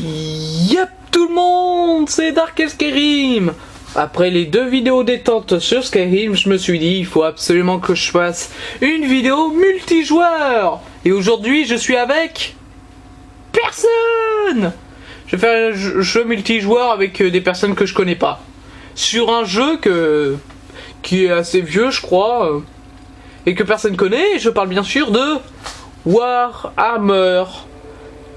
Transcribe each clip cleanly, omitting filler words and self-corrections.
Yep tout le monde, c'est Dark Skyrim. Après les 2 vidéos détente sur Skyrim, je me suis dit il faut absolument que je fasse une vidéo multijoueur. Et aujourd'hui je suis avec personne. Je vais faire un jeu multijoueur avec des personnes que je connais pas. Sur un jeu qui est assez vieux je crois, et que personne connaît. Je parle bien sûr de Warhammer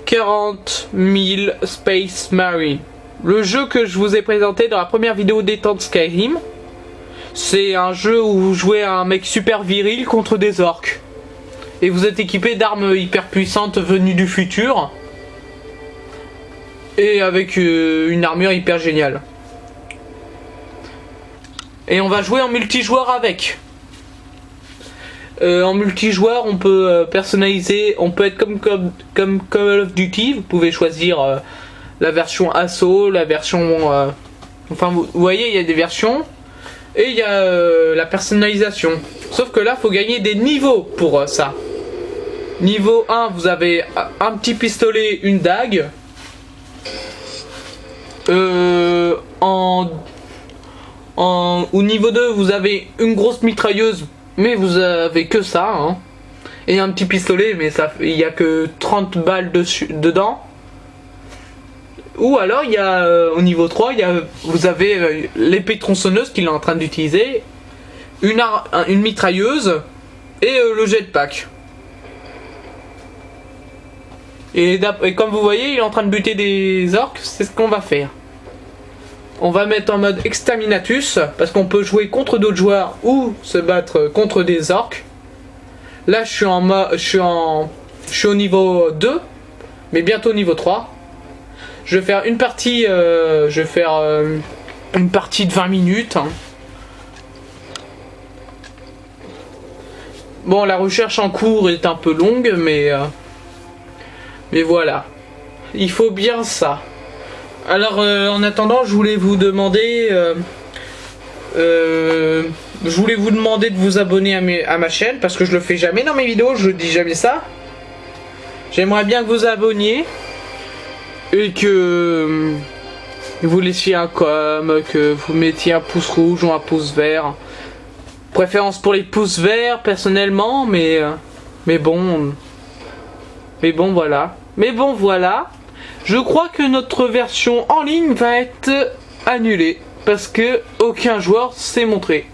40 000 Space Marine. Le jeu que je vous ai présenté dans la première vidéo détente Skyrim. C'est un jeu où vous jouez un mec super viril contre des orques. Et vous êtes équipé d'armes hyper puissantes venues du futur. Et avec une armure hyper géniale. Et on va jouer en multijoueur avec. En multijoueur, on peut personnaliser, on peut être comme Call of Duty. Vous pouvez choisir la version assaut, la version... enfin, vous voyez, il y a des versions. Et il y a la personnalisation. Sauf que là, il faut gagner des niveaux pour ça. Niveau 1, vous avez un petit pistolet, une dague. Au niveau 2, vous avez une grosse mitrailleuse. Mais vous avez que ça, hein. Et un petit pistolet, mais ça, il n'y a que 30 balles dedans. Ou alors, il y a au niveau 3, vous avez l'épée tronçonneuse qu'il est en train d'utiliser, une mitrailleuse et le jetpack. Et comme vous voyez, il est en train de buter des orques, c'est ce qu'on va faire. On va mettre en mode exterminatus, parce qu'on peut jouer contre d'autres joueurs ou se battre contre des orques. Là, je suis au niveau 2, mais bientôt au niveau 3. Je vais faire une partie, une partie de 20 minutes. Hein. Bon, la recherche en cours est un peu longue, mais voilà. Il faut bien ça. Alors, en attendant, je voulais vous demander de vous abonner à ma chaîne, parce que je le fais jamais dans mes vidéos, je dis jamais ça. J'aimerais bien que vous abonniez et que vous laissiez un que vous mettiez un pouce rouge ou un pouce vert. Préférence pour les pouces verts personnellement, mais bon voilà. Je crois que notre version en ligne va être annulée parce que aucun joueur s'est montré.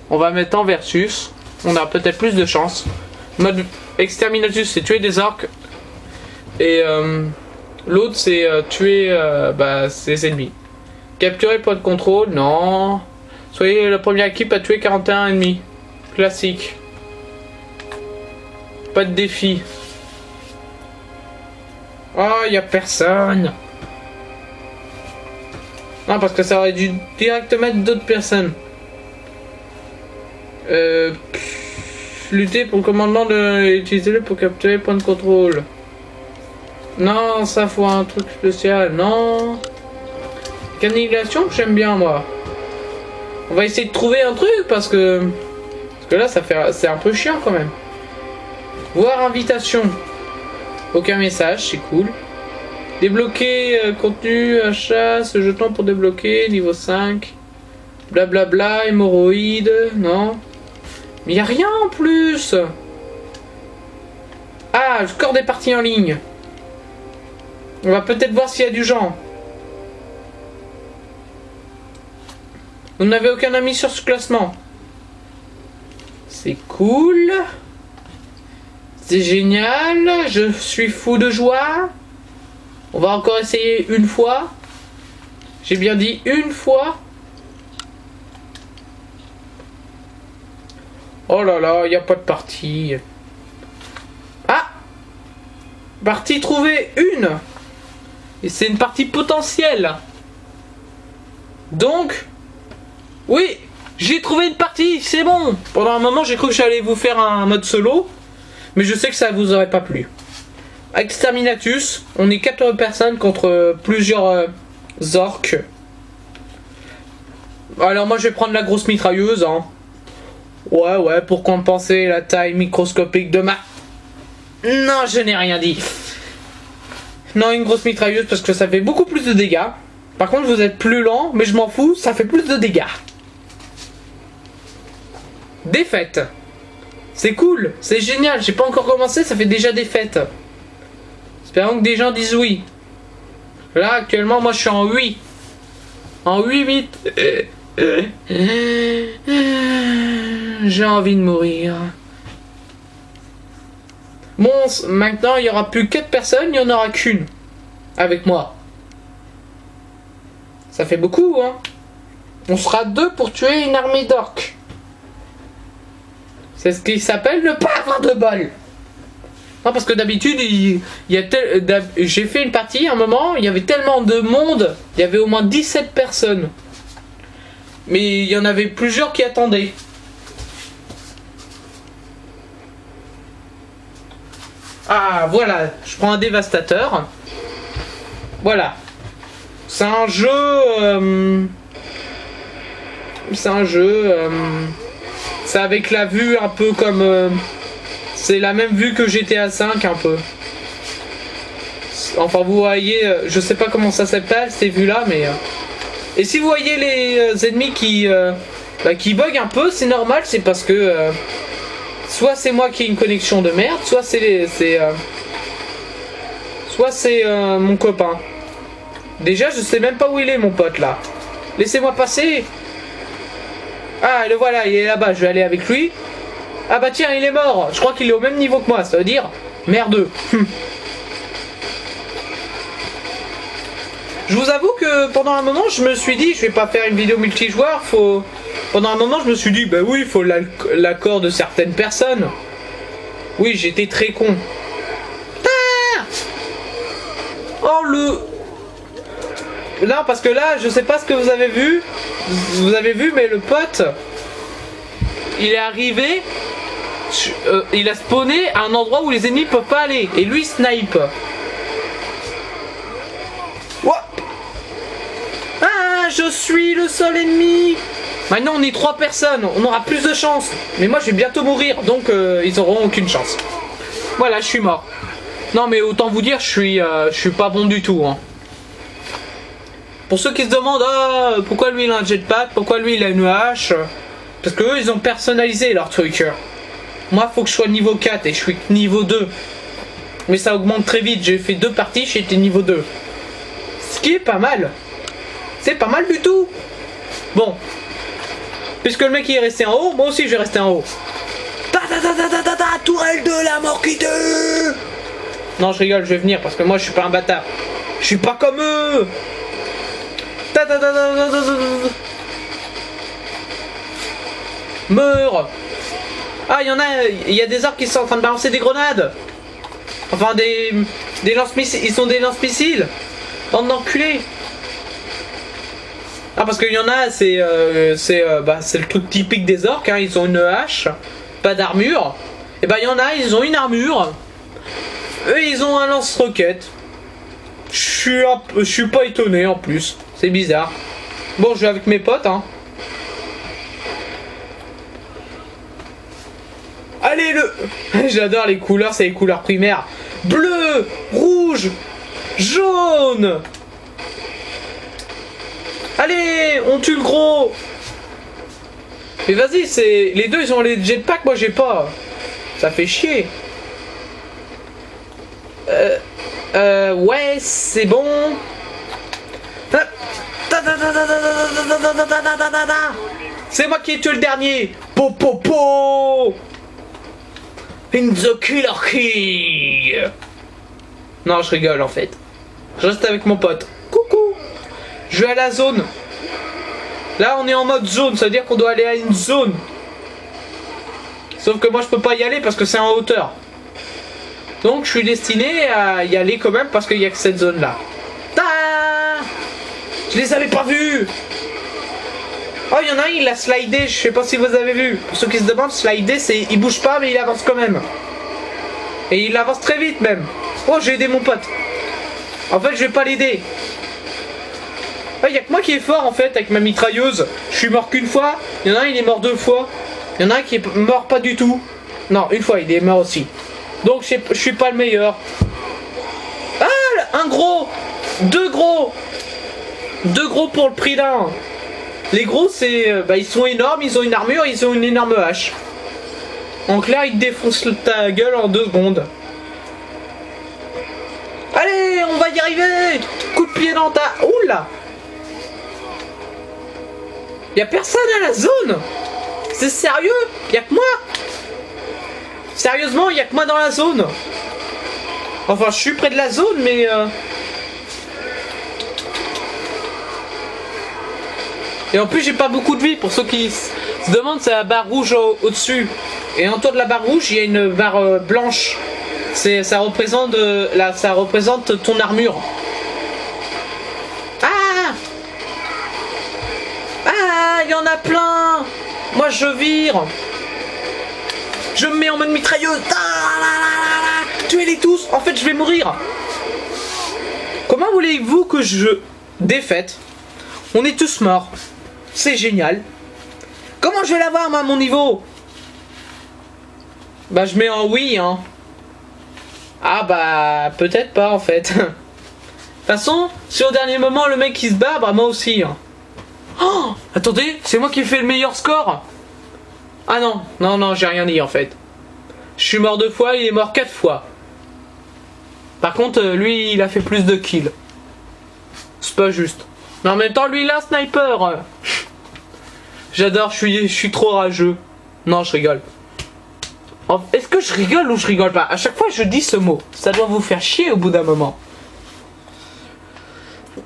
On va mettre en versus. On a peut-être plus de chance. Mode exterminatus, c'est tuer des orques. Et l'autre, c'est tuer ses ennemis. Capturer point de contrôle, non. Soyez la première équipe à tuer 41 ennemis. Classique. Pas de défi. Oh, y a personne. Non, parce que ça aurait dû directement mettre d'autres personnes. Lutter pour le commandement utiliser-le pour capturer le point de contrôle. Non, ça faut un truc spécial. Non. Canalisation, j'aime bien moi. On va essayer de trouver un truc parce que là c'est un peu chiant quand même. Voir invitation. Aucun message, c'est cool. Débloquer contenu, achat, ce jeton pour débloquer, niveau 5. Blablabla, hémorroïdes, non. Mais il n'y a rien en plus. Ah, score des parties en ligne. On va peut-être voir s'il y a du genre. Vous n'avez aucun ami sur ce classement. C'est cool. C'est génial, je suis fou de joie. On va encore essayer une fois. J'ai bien dit une fois. Oh là là, il n'y a pas de partie. Ah! Partie trouvée, une. Et c'est une partie potentielle. Donc, oui, j'ai trouvé une partie, c'est bon. Pendant un moment, j'ai cru que j'allais vous faire un mode solo. Mais je sais que ça vous aurait pas plu. Exterminatus, on est 4 personnes contre plusieurs orques. Alors moi je vais prendre la grosse mitrailleuse. Hein. Ouais, pour compenser la taille microscopique de ma... Non, je n'ai rien dit. Non, une grosse mitrailleuse parce que ça fait beaucoup plus de dégâts. Par contre, vous êtes plus lent, mais je m'en fous, ça fait plus de dégâts. Défaite. C'est cool, c'est génial, j'ai pas encore commencé, ça fait déjà défaite. Espérons que des gens disent oui. Là, actuellement, moi je suis en 8. En 8. J'ai envie de mourir. Bon, maintenant, il n'y aura plus 4 personnes, il n'y en aura qu'une. Avec moi. Ça fait beaucoup, hein. On sera 2 pour tuer une armée d'orques. C'est ce qui s'appelle ne pas avoir de bol. Non, parce que d'habitude, j'ai fait une partie, à un moment, il y avait tellement de monde, il y avait au moins 17 personnes. Mais il y en avait plusieurs qui attendaient. Ah, voilà, je prends un dévastateur. Voilà. C'est un jeu... c'est avec la vue un peu comme... c'est la même vue que GTA 5 un peu. Enfin, vous voyez, je sais pas comment ça s'appelle ces vues là, mais... Et si vous voyez les ennemis qui bug un peu, c'est normal, c'est parce que... soit c'est moi qui ai une connexion de merde, soit c'est mon copain. Déjà, je sais même pas où il est, mon pote, là. Laissez-moi passer. Ah, le voilà, il est là-bas, je vais aller avec lui. Ah bah tiens, il est mort. Je crois qu'il est au même niveau que moi, ça veut dire merdeux. Je vous avoue que pendant un moment, je me suis dit, je vais pas faire une vidéo multijoueur, Pendant un moment, je me suis dit, bah oui, il faut l'accord de certaines personnes. Oui, j'étais très con. Ah, oh le... Non, parce que là, je sais pas ce que vous avez vu. Vous avez vu, mais le pote, il est arrivé, il a spawné à un endroit où les ennemis peuvent pas aller. Et lui, snipe. What? Ah, je suis le seul ennemi. Maintenant, on est 3 personnes. On aura plus de chance. Mais moi, je vais bientôt mourir. Donc, ils auront aucune chance. Voilà, je suis mort. Non, mais autant vous dire, je suis pas bon du tout, hein. Pour ceux qui se demandent, oh, pourquoi lui il a un jetpack, pourquoi lui il a une hache, parce que eux ils ont personnalisé leur truc. Moi faut que je sois niveau 4 et je suis niveau 2. Mais ça augmente très vite, j'ai fait 2 parties, j'étais niveau 2. Ce qui est pas mal. C'est pas mal du tout. Bon. Puisque le mec il est resté en haut, moi aussi je vais rester en haut. Tourelle de la mort qui tue. Non je rigole, je vais venir parce que moi je suis pas un bâtard. Je suis pas comme eux. Meurs. Ah, il y a des orques qui sont en train de balancer des grenades. Enfin, des lance-missiles. Ils sont des lance-missiles. Bande d'enculés. Ah, parce qu'il y en a, c'est le truc typique des orques, hein. Ils ont une hache, pas d'armure. Et bah, il y en a, ils ont une armure. Eux, ils ont un lance-roquette. Je suis pas étonné en plus. C'est bizarre. Bon, je vais avec mes potes, hein. Allez, j'adore les couleurs, c'est les couleurs primaires. Bleu, rouge, jaune. Allez, on tue le gros. Mais vas-y, c'est... Les deux, ils ont les jetpacks, moi j'ai pas. Ça fait chier. Ouais, c'est bon. C'est moi qui ai tué le dernier. Po po po. In the killer king. Non, je rigole en fait. Je reste avec mon pote. Coucou. Je vais à la zone. Là, on est en mode zone, ça veut dire qu'on doit aller à une zone. Sauf que moi, je peux pas y aller parce que c'est en hauteur. Donc, je suis destiné à y aller quand même parce qu'il y a que cette zone-là. Je les avais pas vus. Oh, il y en a un, il a slidé, je sais pas si vous avez vu. Pour ceux qui se demandent, slider, c'est... Il bouge pas, mais il avance quand même. Et il avance très vite, même. Oh, j'ai aidé mon pote. En fait, je vais pas l'aider. Il y a que moi qui est fort, en fait, avec ma mitrailleuse. Je suis mort qu'une fois. Il y en a un, il est mort 2 fois. Il y en a un qui est mort pas du tout. Non, une fois, il est mort aussi. Donc, je suis pas le meilleur. Ah, un Deux gros pour le prix d'un. Les gros, c'est... ils sont énormes, ils ont une armure, ils ont une énorme hache. En clair, ils te défoncent ta gueule en 2 secondes. Allez, on va y arriver. Coup de pied dans ta... Oula. Y'a personne à la zone. C'est sérieux? Y'a que moi? Sérieusement, y'a que moi dans la zone. Enfin, je suis près de la zone, mais... Et en plus, j'ai pas beaucoup de vie. Pour ceux qui se demandent, c'est la barre rouge au-dessus. Et autour de la barre rouge, il y a une barre blanche. Ça représente ça représente ton armure. Ah! Ah, il y en a plein. Moi, je vire. Je me mets en mode mitrailleuse. Tuez-les tous. En fait, je vais mourir. Comment voulez-vous que je défaite? On est tous morts. C'est génial. Comment je vais l'avoir, moi, à mon niveau? Bah, je mets en oui, hein. Ah, bah, peut-être pas, en fait. De toute façon, si au dernier moment, le mec qui se bat, bah, moi aussi, hein. Oh, attendez, c'est moi qui ai fait le meilleur score. Ah non, non, j'ai rien dit, en fait. Je suis mort 2 fois, il est mort 4 fois. Par contre, lui, il a fait plus de kills. C'est pas juste. Mais en même temps, lui, il a un sniper. J'adore, je suis trop rageux. Non, je rigole. Est-ce que je rigole ou je rigole pas? À chaque fois, je dis ce mot. Ça doit vous faire chier au bout d'un moment.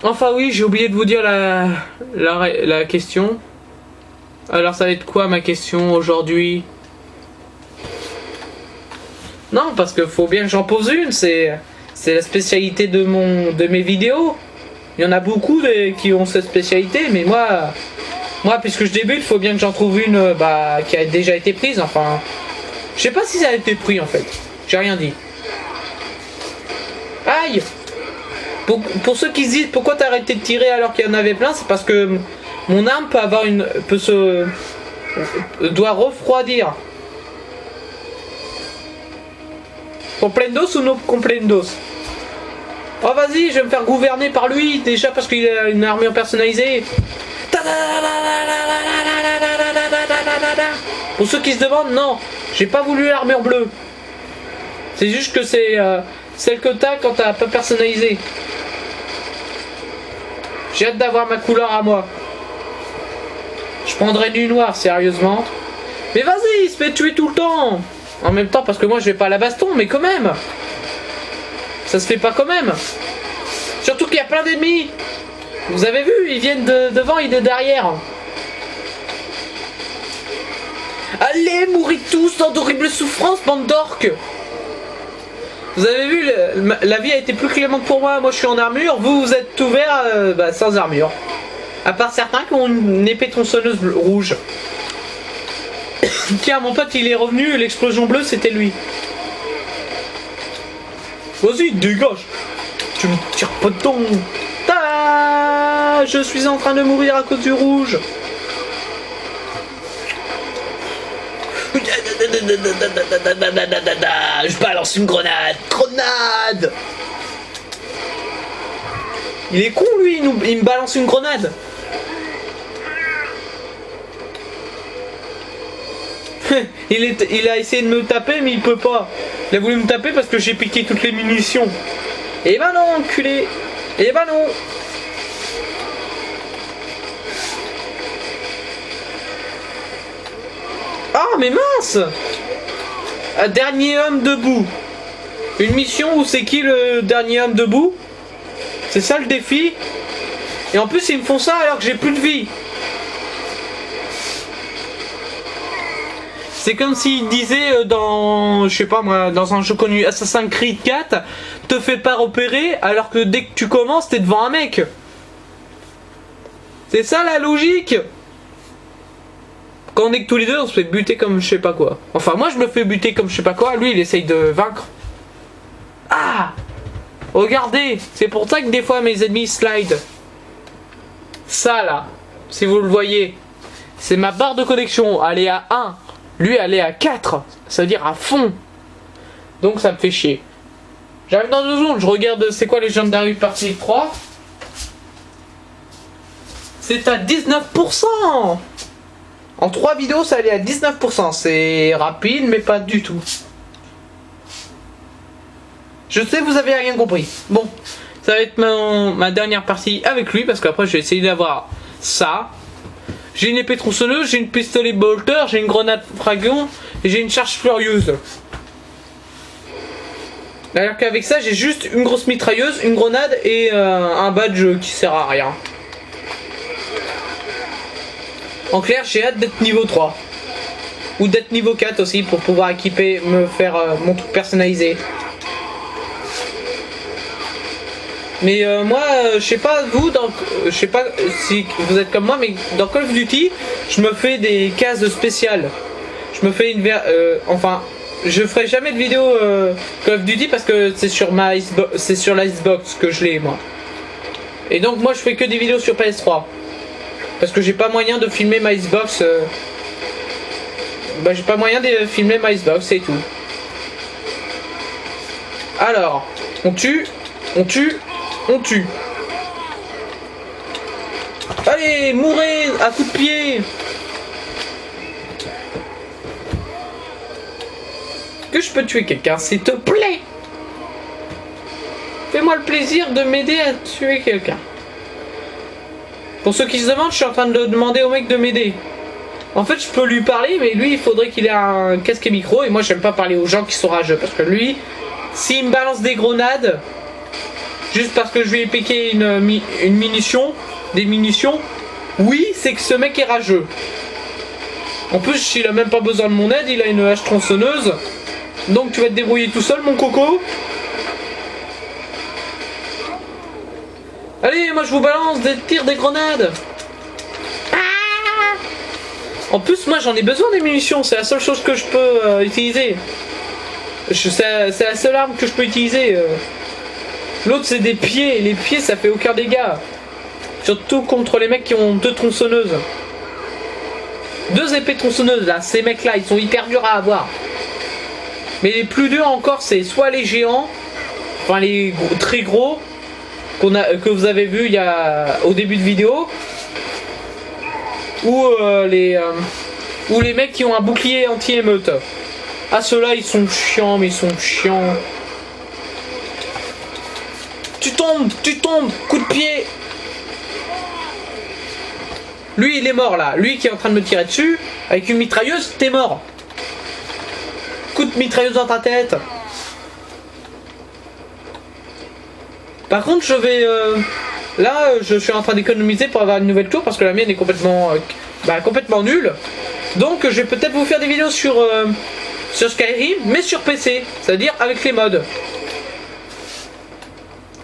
Enfin oui, j'ai oublié de vous dire la question. Alors, ça va être quoi ma question aujourd'hui? Non, parce que faut bien que j'en pose une. C'est la spécialité de mes vidéos. Il y en a beaucoup qui ont cette spécialité, mais moi, puisque je débute, il faut bien que j'en trouve une qui a déjà été prise. Enfin, je sais pas si ça a été pris en fait. J'ai rien dit. Aïe! Pour ceux qui se disent pourquoi t'as arrêté de tirer alors qu'il y en avait plein, c'est parce que mon arme doit refroidir. Complendos ou no complendos? Oh vas-y, je vais me faire gouverner par lui, déjà parce qu'il a une armure personnalisée. Pour ceux qui se demandent, non, j'ai pas voulu l'armure bleue. C'est juste que c'est celle que t'as quand t'as pas personnalisé. J'ai hâte d'avoir ma couleur à moi. Je prendrais du noir, sérieusement. Mais vas-y, il se fait tuer tout le temps. En même temps, parce que moi je vais pas à la baston, mais quand même. Ça se fait pas quand même. Surtout qu'il y a plein d'ennemis. Vous avez vu, ils viennent de devant et de derrière. Allez, mourrez tous dans d'horribles souffrances, bande d'orques. Vous avez vu, la vie a été plus clémente pour moi. Moi je suis en armure, vous êtes tout vert sans armure. À part certains qui ont une épée tronçonneuse rouge. Tiens, mon pote il est revenu, l'explosion bleue c'était lui. Vas-y, dégage. Tu me tires pas de ton... Je suis en train de mourir à cause du rouge. Je balance une grenade. Grenade. Il est con lui, il me balance une grenade. Il a essayé de me taper mais il peut pas. Il a voulu me taper parce que j'ai piqué toutes les munitions. Et bah non, enculé. Et bah non. Ah mais mince. Dernier homme debout. Une mission où c'est qui le dernier homme debout? C'est ça le défi. Et en plus ils me font ça alors que j'ai plus de vie. C'est comme s'ils disaient dans, je sais pas moi, dans un jeu connu, Assassin's Creed 4, te fais pas repérer alors que dès que tu commences t'es devant un mec. C'est ça la logique. Quand on est que tous les deux on se fait buter comme je sais pas quoi. Enfin moi je me fais buter comme je sais pas quoi, lui il essaye de vaincre. Ah! Regardez, c'est pour ça que des fois mes ennemis slide. Ça là, si vous le voyez, c'est ma barre de connexion, elle est à 1. Lui elle est à 4, ça veut dire à fond. Donc ça me fait chier. J'arrive dans 2 secondes, je regarde c'est quoi Legendary partie 3. C'est à 19%. En 3 vidéos, ça allait à 19%. C'est rapide, mais pas du tout. Je sais, vous avez rien compris. Bon, ça va être ma dernière partie avec lui, parce qu'après, je vais essayer d'avoir ça. J'ai une épée tronçonneuse, j'ai une pistolet bolter, j'ai une grenade fragon, et j'ai une charge furieuse. Alors qu'avec ça, j'ai juste une grosse mitrailleuse, une grenade et un badge qui sert à rien. En clair, j'ai hâte d'être niveau 3. Ou d'être niveau 4 aussi pour pouvoir équiper, me faire mon truc personnalisé. Mais moi, je sais pas vous, je sais pas si vous êtes comme moi, mais dans Call of Duty, je me fais des cases spéciales. Je me fais enfin, je ferai jamais de vidéo Call of Duty parce que c'est sur la Xbox que je l'ai moi. Et donc moi, je fais que des vidéos sur PS3 parce que j'ai pas moyen de filmer ma Xbox. J'ai pas moyen de filmer ma Xbox, c'est tout. Alors, on tue. Allez, mourrez à coups de pied. Que je peux tuer quelqu'un, s'il te plaît? Fais-moi le plaisir de m'aider à tuer quelqu'un. Pour ceux qui se demandent, je suis en train de demander au mec de m'aider. En fait, je peux lui parler, mais lui, il faudrait qu'il ait un casque et micro. Et moi, j'aime pas parler aux gens qui sont rageux. Parce que lui, s'il me balance des grenades... juste parce que je lui ai piqué des munitions, oui, c'est que ce mec est rageux. En plus, il a même pas besoin de mon aide, il a une hache tronçonneuse. Donc tu vas te débrouiller tout seul, mon coco. Allez, moi je vous balance des tirs, des grenades. En plus, moi j'en ai besoin des munitions, c'est la seule chose que je peux utiliser. C'est la seule arme que je peux utiliser. L'autre c'est des pieds, et les pieds ça fait aucun dégât. Surtout contre les mecs qui ont 2 tronçonneuses. 2 épées tronçonneuses là, ces mecs là ils sont hyper durs à avoir. Mais les plus durs encore c'est soit les géants, enfin les très gros que vous avez vu au début de vidéo, ou les mecs qui ont un bouclier anti-émeute. Ah ceux-là ils sont chiants, mais ils sont chiants. Tu tombes, coup de pied. Lui il est mort là, lui qui est en train de me tirer dessus, avec une mitrailleuse, t'es mort. Coup de mitrailleuse dans ta tête. Par contre je vais... là je suis en train d'économiser pour avoir une nouvelle tour parce que la mienne est complètement nulle. Donc je vais peut-être vous faire des vidéos sur Skyrim, mais sur PC, c'est-à-dire avec les mods.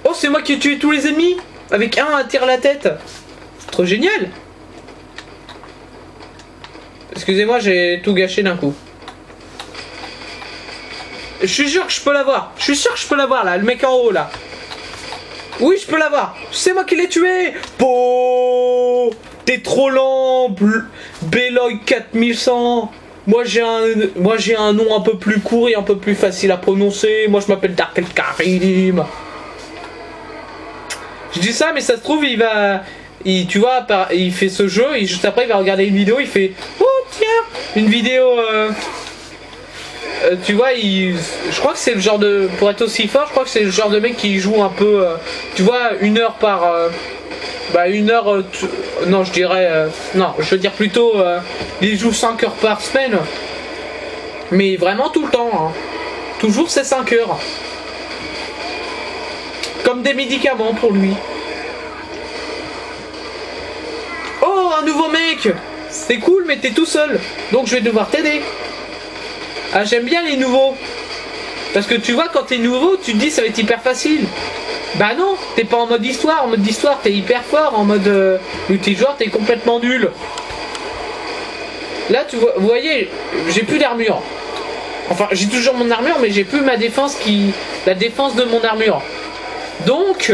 Oh, c'est moi qui ai tué tous les ennemis avec un tir à la tête. C'est trop génial. Excusez-moi, j'ai tout gâché d'un coup. Je suis sûr que je peux l'avoir. Je suis sûr que je peux l'avoir là, le mec en haut là. Oui, je peux l'avoir. C'est moi qui l'ai tué. Po. T'es trop lent, Beloy 4100. Moi j'ai un nom un peu plus court et un peu plus facile à prononcer. Moi je m'appelle Dark El Karim. Je dis ça, mais ça se trouve, tu vois, il fait ce jeu et juste après, il va regarder une vidéo, il fait oh tiens, une vidéo. Tu vois, je crois que c'est le genre de, pour être aussi fort, je crois que c'est le genre de mec qui joue un peu, tu vois, 1 heure par, non, je dirais, non, je veux dire plutôt, il joue 5 heures par semaine, mais vraiment tout le temps, hein. Toujours c'est 5 heures. Comme des médicaments pour lui. Oh, un nouveau mec. C'est cool, mais t'es tout seul. Donc je vais devoir t'aider. Ah, j'aime bien les nouveaux. Parce que tu vois, quand t'es nouveau, tu te dis ça va être hyper facile. Bah non, t'es pas en mode histoire. En mode histoire, t'es hyper fort. En mode multijoueur, t'es complètement nul. Là, vous voyez, j'ai plus d'armure. Enfin, j'ai toujours mon armure, mais j'ai plus ma défense la défense de mon armure. Donc,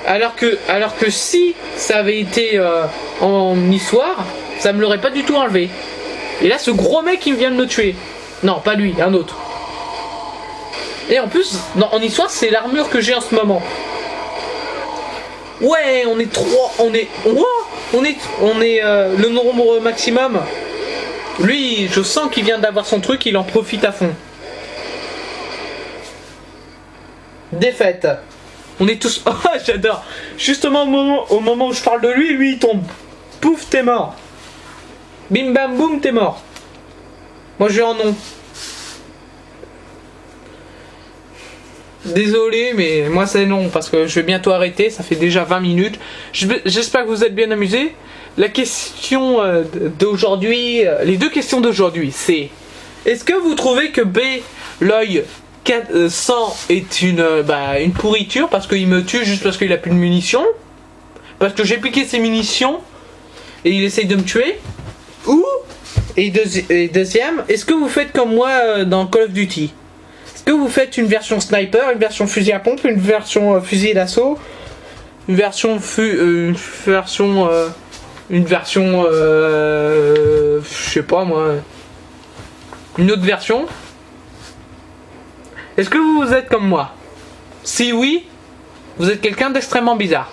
alors que si ça avait été en histoire, ça me l'aurait pas du tout enlevé. Et là, ce gros mec qui vient de me tuer. Non, pas lui, un autre. Et en plus, en histoire, c'est l'armure que j'ai en ce moment. Ouais, on est 3, on est le nombre maximum. Lui, je sens qu'il vient d'avoir son truc, il en profite à fond. Défaite. On est tous... Oh, j'adore. Justement au moment où je parle de lui il tombe. Pouf, t'es mort. Bim bam boum, t'es mort. Moi je vais en non. Désolé, mais moi c'est non, parce que je vais bientôt arrêter, ça fait déjà 20 minutes. J'espère que vous êtes bien amusés. La question d'aujourd'hui, les deux questions d'aujourd'hui, c'est: est-ce que vous trouvez que B, l'œil 100 est une pourriture parce qu'il me tue juste parce qu'il a plus de munitions? Parce que j'ai piqué ses munitions et il essaye de me tuer? Ou, et deuxième, est-ce que vous faites comme moi dans Call of Duty? Est-ce que vous faites une version sniper, une version fusil à pompe, une version fusil d'assaut, une version je sais pas moi, une autre version? Est-ce que vous êtes comme moi? Si oui, vous êtes quelqu'un d'extrêmement bizarre.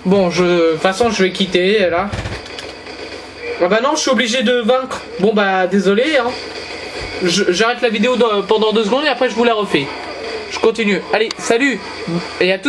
Bon, de toute façon, je vais quitter là. Ah bah non, je suis obligé de vaincre. Bon bah désolé hein. J'arrête la vidéo pendant 2 secondes et après je vous la refais. Je continue. Allez, salut. Et à tout.